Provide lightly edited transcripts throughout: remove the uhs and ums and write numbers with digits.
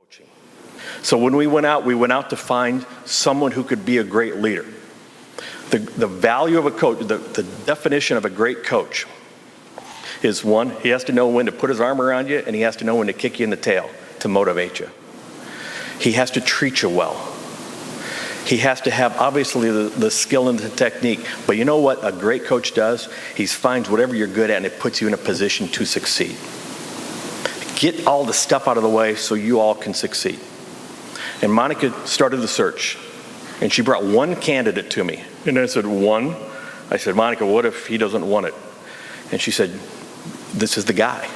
coaching. So when we went out to find someone who could be a great leader. The value of a coach, the definition of a great coach is one, he has to know when to put his arm around you and he has to know when to kick you in the tail to motivate you. He has to treat you well. He has to have, obviously, the skill and the technique. But you know what a great coach does? He finds whatever you're good at and it puts you in a position to succeed. Get all the stuff out of the way so you all can succeed. And Monica started the search. And she brought one candidate to me. And I said, one? I said, Monica, what if he doesn't want it? And she said, this is the guy.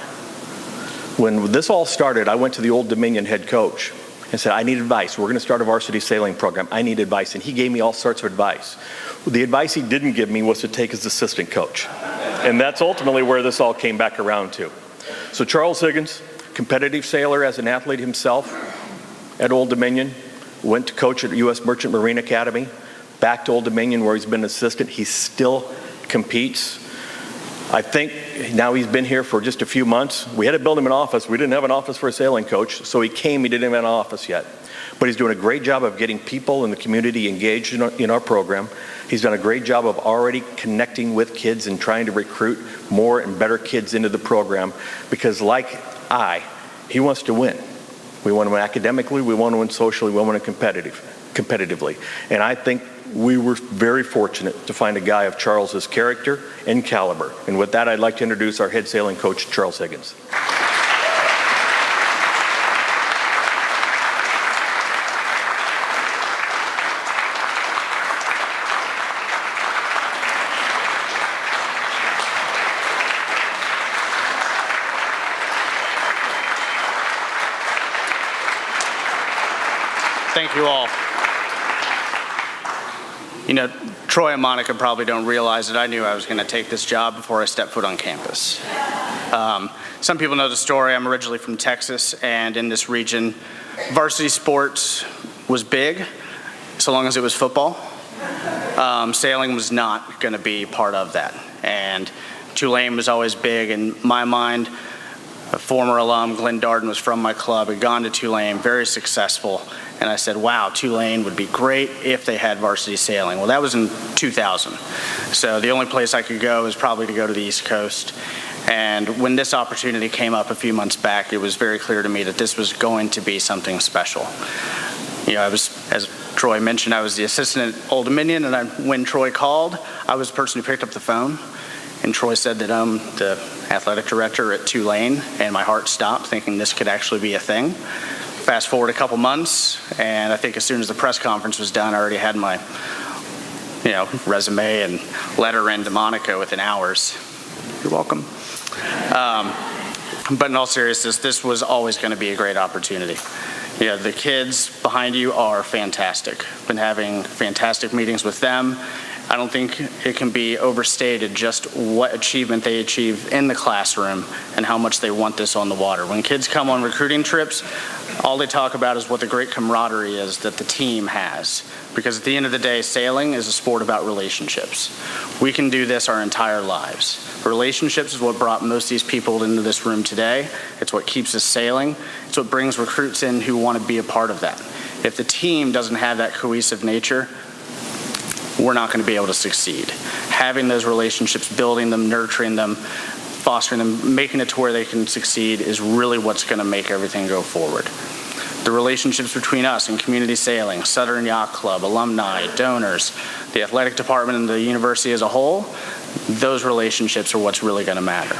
When this all started, I went to the Old Dominion head coach and said, I need advice. We're going to start a varsity sailing program. I need advice. And he gave me all sorts of advice. The advice he didn't give me was to take his assistant coach. And that's ultimately where this all came back around to. So Charles Higgins, competitive sailor as an athlete himself at Old Dominion, went to coach at U.S. Merchant Marine Academy, back to Old Dominion where he's been an assistant. He still competes. I think now he's been here for just a few months. We had to build him an office. We didn't have an office for a sailing coach, so he came. He didn't have an office yet. But he's doing a great job of getting people in the community engaged in our program. He's done a great job of already connecting with kids and trying to recruit more and better kids into the program because he wants to win. We want to win academically, we want to win socially, we want to win competitively. And I think we were very fortunate to find a guy of Charles's character and caliber. And with that, I'd like to introduce our head sailing coach, Charles Higgins. Thank you all. You know, Troy and Monica probably don't realize that I knew I was going to take this job before I stepped foot on campus. Some people know the story. I'm originally from Texas, and in this region, varsity sports was big, so long as it was football. Sailing was not going to be part of that. And Tulane was always big. In my mind, a former alum, Glenn Darden, was from my club, had gone to Tulane, very successful. And I said, wow, Tulane would be great if they had varsity sailing. Well, that was in 2000. So the only place I could go was probably to go to the East Coast. And when this opportunity came up a few months back, it was very clear to me that this was going to be something special. You know, as Troy mentioned, I was the assistant at Old Dominion, and when Troy called, I was the person who picked up the phone. And Troy said that I'm the athletic director at Tulane, and my heart stopped thinking this could actually be a thing. Fast forward a couple months, and I think as soon as the press conference was done, I already had my, resume and letter into Monica within hours. You're welcome. But in all seriousness, this was always going to be a great opportunity. You know, the kids behind you are fantastic. Been having fantastic meetings with them. I don't think it can be overstated just what achievement they achieve in the classroom and how much they want this on the water. When kids come on recruiting trips, all they talk about is what the great camaraderie is that the team has. Because at the end of the day, sailing is a sport about relationships. We can do this our entire lives. Relationships is what brought most of these people into this room today. It's what keeps us sailing. It's what brings recruits in who want to be a part of that. If the team doesn't have that cohesive nature, we're not going to be able to succeed. Having those relationships, building them, nurturing them, fostering them, making it to where they can succeed is really what's going to make everything go forward. The relationships between us and community sailing, Southern Yacht Club, alumni, donors, the athletic department and the university as a whole, those relationships are what's really going to matter.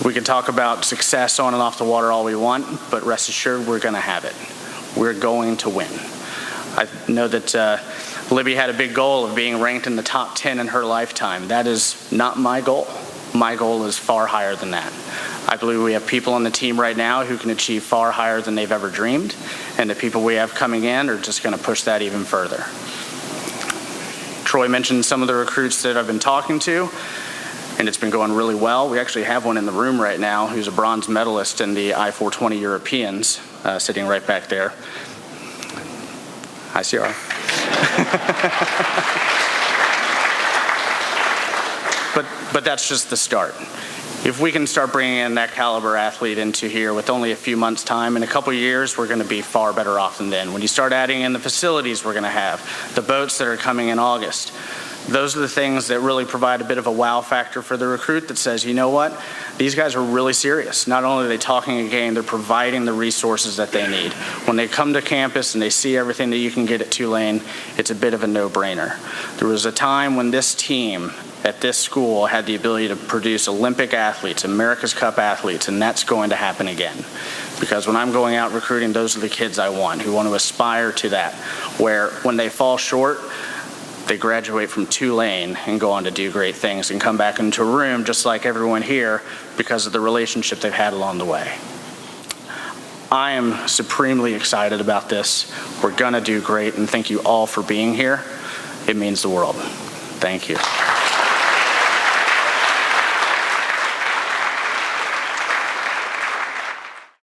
We can talk about success on and off the water all we want, but rest assured we're going to have it. We're going to win. I know that Libby had a big goal of being ranked in the top 10 in her lifetime. That is not my goal. My goal is far higher than that. I believe we have people on the team right now who can achieve far higher than they've ever dreamed, and the people we have coming in are just going to push that even further. Troy mentioned some of the recruits that I've been talking to, and it's been going really well. We actually have one in the room right now who's a bronze medalist in the I-420 Europeans, sitting right back there. Hi, Ciara. But that's just the start. If we can start bringing in that caliber athlete into here with only a few months' time, in a couple years, we're going to be far better off than then. When you start adding in the facilities we're going to have, the boats that are coming in August, those are the things that really provide a bit of a wow factor for the recruit that says, you know what, these guys are really serious. Not only are they talking a game, they're providing the resources that they need. When they come to campus and they see everything that you can get at Tulane, it's a bit of a no-brainer. There was a time when this team at this school had the ability to produce Olympic athletes, America's Cup athletes, and that's going to happen again. Because when I'm going out recruiting, those are the kids I want, who want to aspire to that, where when they fall short, they graduate from Tulane and go on to do great things and come back into a room just like everyone here because of the relationship they've had along the way. I am supremely excited about this. We're going to do great, and thank you all for being here. It means the world. Thank you.